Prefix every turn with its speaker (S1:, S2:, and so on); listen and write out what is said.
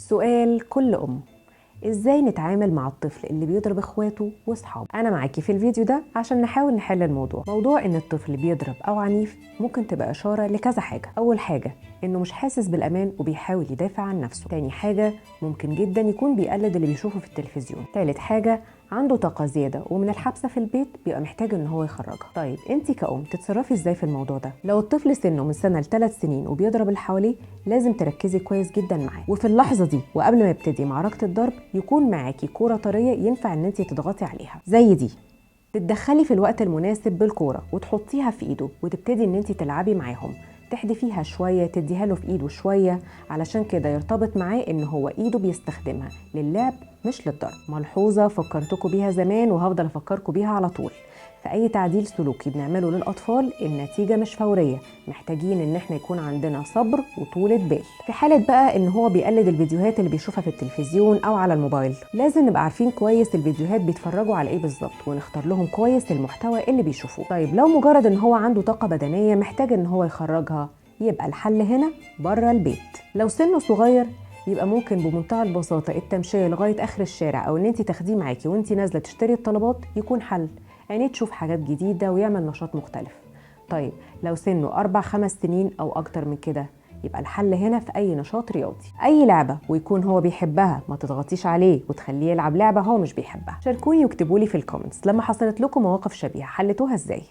S1: سؤال كل ازاي نتعامل مع الطفل اللي بيضرب اخواته واصحابه؟ انا معاكي في الفيديو ده عشان نحاول نحل الموضوع. موضوع ان الطفل بيضرب او عنيف ممكن تبقى اشاره لكذا حاجه. اول حاجه انه مش حاسس بالامان وبيحاول يدافع عن نفسه. تاني حاجه ممكن جدا يكون بيقلد اللي بيشوفه في التلفزيون. تالت حاجه عنده طاقه زياده ومن الحبسه في البيت بيبقى محتاج ان هو يخرجها. طيب انت كأم تتصرفي ازاي في الموضوع ده؟ لو الطفل سنه من سنه ل3 سنين وبيضرب اللي حواليه لازم تركزي كويس جدا معاه، وفي اللحظه دي وقبل ما يبتدي معركه الضرب يكون معاكي كوره طريه ينفع ان انت تضغطي عليها زي دي. تتدخلي في الوقت المناسب بالكوره وتحطيها في ايده وتبتدي ان انت تلعبي معاهم، تحدفيها شويه تديها له في ايده شويه علشان كده يرتبط معاه ان هو ايده بيستخدمها للعب مش للضرب. ملحوظه فكرتكم بيها زمان وهفضل افكركم بيها على طول، في اي تعديل سلوكي بنعمله للاطفال النتيجه مش فوريه، محتاجين ان احنا يكون عندنا صبر وطولة بال. في حاله بقى ان هو بيقلد الفيديوهات اللي بيشوفها في التلفزيون او على الموبايل، لازم نبقى عارفين كويس الفيديوهات بيتفرجوا على ايه بالظبط ونختار لهم كويس المحتوى اللي بيشوفوه. طيب لو مجرد ان هو عنده طاقه بدنيه محتاج ان هو يخرجها، يبقى الحل هنا بره البيت. لو سنه صغير يبقى ممكن بمنتهى البساطه التمشيه لغايه اخر الشارع او ان انت تاخديه معاكي وانت نازله تشتري الطلبات يكون حل، يعني تشوف حاجات جديدة ويعمل نشاط مختلف. طيب لو سنه 4-5 سنين أو أكتر من كده يبقى الحل هنا في أي نشاط رياضي، أي لعبة ويكون هو بيحبها، ما تضغطيش عليه وتخليه يلعب لعبة هو مش بيحبها. شاركوني واكتبولي في الكومنتس لما حصلت لكم مواقف شبيهة حلتوها ازاي.